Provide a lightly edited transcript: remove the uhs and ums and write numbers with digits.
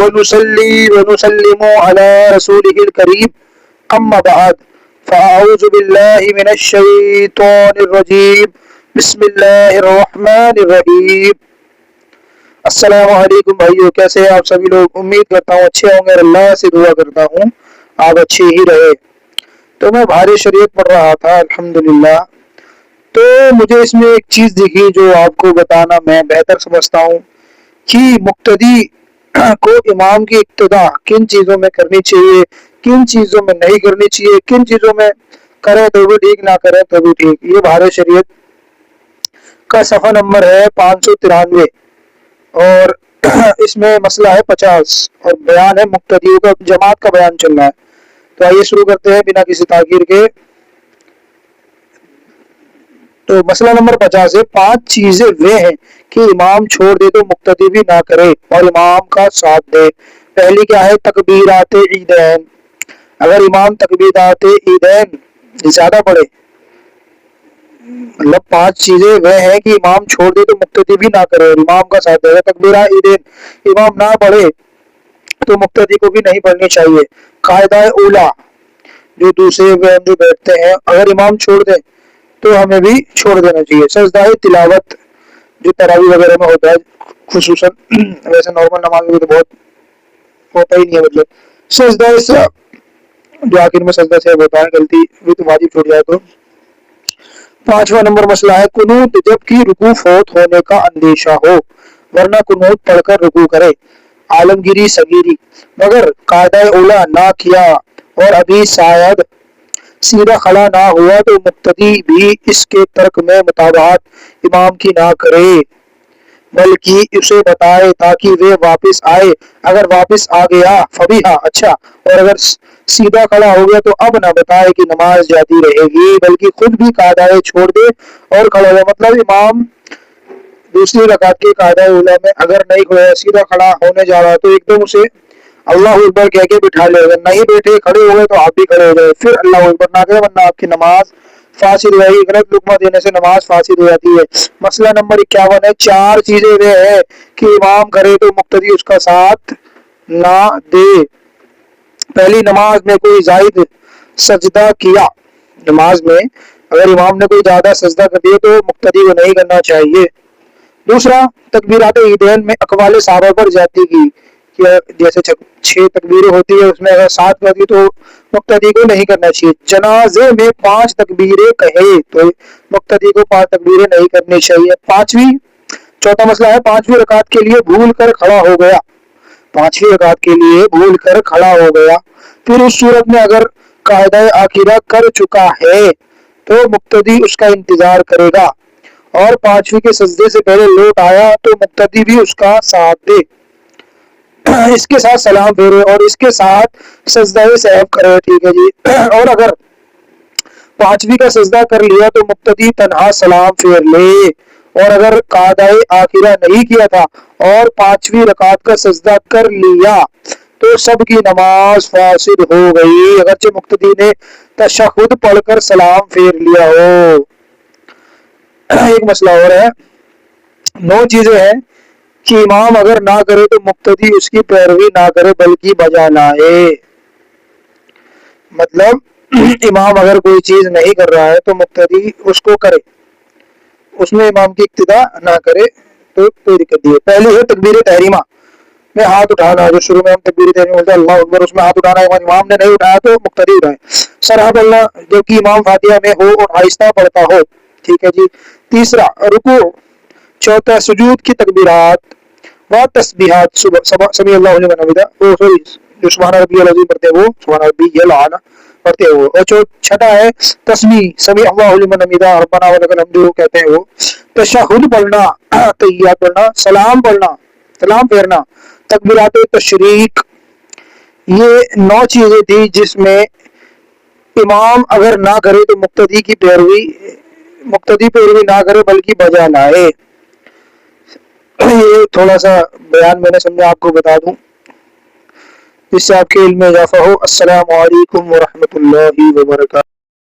ونصلي ونسلم على رسوله الكريم أما بعد فأعوذ بالله من الشيطان الرجيم بسم الله الرحمن الرحیم۔ السلام علیکم بھائیو، کیسے ہیں آپ سبھی لوگ؟ امید کرتا ہوں اچھے ہوں گے، اللہ سے دعا کرتا ہوں آپ اچھے ہی رہے۔ تو میں بھاری شریعت پڑھ رہا تھا الحمدللہ، تو مجھے اس میں ایک چیز دکھی جو آپ کو بتانا میں بہتر سمجھتا ہوں کہ مقتدی کو امام کی اقتداء کن چیزوں میں کرنی چاہیے، کن چیزوں میں نہیں کرنی چاہیے، کن چیزوں میں کرے تو بھی ٹھیک، نہ کرے تو بھی ٹھیک۔ یہ بھاری شریعت کا صفحہ نمبر ہے 593 اور اس میں مسئلہ ہے 50 اور بیان ہے مقتدیوں کا، جماعت کا بیان چل رہا ہے۔ تو آئیے شروع کرتے ہیں بنا کسی تاخیر کے۔ تو مسئلہ نمبر 50 ہے، 5 چیزیں وہ ہیں کہ امام چھوڑ دے تو مقتدی بھی نہ کرے اور امام کا ساتھ دے۔ پہلی کیا ہے؟ تکبیرات عیدین۔ اگر امام تکبیرات عیدین زیادہ پڑھے، مطلب 5 چیزیں وہ ہیں کہ امام چھوڑ دے تو مقتدی بھی نہ کرے اور امام کا ساتھ دے۔ تکبیرات عیدین امام نہ پڑھے تو مقتدی کو بھی نہیں پڑھنی چاہیے۔ قاعدہ اولا، جو دوسرے جو بیٹھتے ہیں، اگر امام چھوڑ دیں تو ہمیں بھی چھوڑ دینا چاہیے۔ سجدہ تلاوت جو تراویح وغیرہ میں ہوتا ہے خصوصاً، ویسے نارمل نماز میں تو بہت ہوتا ہی نہیں ہے، مطلب سجدہ جو آخر میں سجدہ سے ہوتا ہے، غلطی بھی تو واجب چھوٹ جائے تو۔ 5واں نمبر مسئلہ ہے قنوت، جب کہ رکوع فوت ہونے کا اندیشہ ہو ورنہ قنوت پڑھ کر رکوع کرے۔ عالمگیری صغیری، مگر قاعدہ اولا نہ کیا اور ابھی شاید سیدھا کھڑا نہ ہوا تو مقتدی بھی اس کے ترک میں متابعت امام کی نہ کرے بلکہ اسے بتائے تاکہ وہ واپس آئے۔ اگر واپس آ گیا فبیہا، اچھا، اور اگر سیدھا کھڑا ہو گیا تو اب نہ بتائے کہ نماز جاتی رہے گی بلکہ خود بھی قاعدہ چھوڑ دے اور کھڑا ہو۔ مطلب امام دوسری رکعت کے قاعدہ اولا میں اگر نہیں کھڑا، سیدھا کھڑا ہونے جا رہا تو ایک دم اسے اللہ اکبر کہہ کے بٹھا لے۔ اگر نہیں بیٹھے کھڑے ہو گئے تو آپ بھی کھڑے ہو گئے، پھر اللہ اکبر نہ کرے ورنہ آپ کی نماز فاسد ہوئی۔ غلط لقمہ دینے سے نماز فاسد ہو جاتی ہے۔ مسئلہ نمبر 51 ہے 4 چیزیں وہ ہے کہ امام کرے تو مقتدی اس کا ساتھ نہ دے۔ پہلی، نماز میں کوئی زائد سجدہ کیا، نماز میں اگر امام نے کوئی زیادہ سجدہ کر دیا تو مقتدی کو نہیں کرنا چاہیے۔ دوسرا، تکبیرات عیدین میں اقوال صحابہ پر جاتی کی، جیسے 6 تکبیریں ہوتی ہے، اس میں اگر 7 کر دی تو مقتدی کو نہیں کرنا چاہیے۔ جنازے میں 5 تکبیریں کہے تو مقتدی کو 5 تکبیریں نہیں کرنی چاہیے۔ چوتھا مسئلہ ہے 5ویں رکعت کے لیے بھول کر کھڑا ہو گیا، 5ویں رکعت کے لیے بھول کر کھڑا ہو گیا، پھر اس صورت میں اگر قاعدہ آخرہ کر چکا ہے تو مقتدی اس کا انتظار کرے گا اور 5ویں کے سجدے سے پہلے لوٹ آیا تو مقتدی بھی اس کا ساتھ دے، اس کے ساتھ سلام پھیرے اور اس کے ساتھ سجدہ سہو کرے، ٹھیک ہے جی۔ اور اگر 5ویں کا سجدہ کر لیا تو مقتدی تنہا سلام پھیر لے، اور اگر قاعدہ آخرہ نہیں کیا تھا اور 5ویں رکعت کا سجدہ کر لیا تو سب کی نماز فاسد ہو گئی، اگرچہ مقتدی نے تشہد پڑھ کر سلام پھیر لیا ہو۔ ایک مسئلہ اور ہے، 9 چیزیں ہیں کہ امام اگر نہ کرے تو مقتدی اس کی پیروی نہ کرے بلکہ بجا لائے۔ مطلب امام اگر کوئی چیز نہیں کر رہا ہے تو مقتدی اس کو کرے، اس میں امام کی اقتداء نہ کرے تو کوئی دقت نہیں ہے۔ پہلی ہے تکبیر تحریمہ میں ہاتھ اٹھانا، جو شروع میں ہم تکبیر تحریمہ بولتے ہیں اللہ اکبر، اس میں ہاتھ اٹھانا، امام نے نہیں اٹھایا تو مقتدی اٹھائے۔ سرہ بولنا جو کہ امام فاتحہ میں ہو اور آہستہ پڑھتا ہو، ٹھیک ہے جی۔ تیسرا رکوع۔ چوتھا سجود کی تکبیرات و تسبیحات، سمیع اللہ لمن حمدہ، جو سبحان ربی العظیم پڑھتے ہیں وہ سبحان ربی الاعلی پڑھتے ہیں وہ۔ اور چھٹا ہے تسمیع، سمیع اللہ لمن حمدہ ربنا ولک الحمد کہتے ہیں وہ۔ تشہد پڑھنا، تحیات پڑھنا، سلام پڑھنا، سلام پھیرنا، تکبیرات تشریق، یہ 9 چیزیں تھی جس میں امام اگر نہ کرے تو مقتدی پیروی نہ کرے بلکہ بجا لائے۔ یہ تھوڑا سا بیان میں نے سمجھا آپ کو بتا دوں جس سے آپ کے علم میں اضافہ ہو۔ السلام علیکم ورحمۃ اللہ وبرکاتہ۔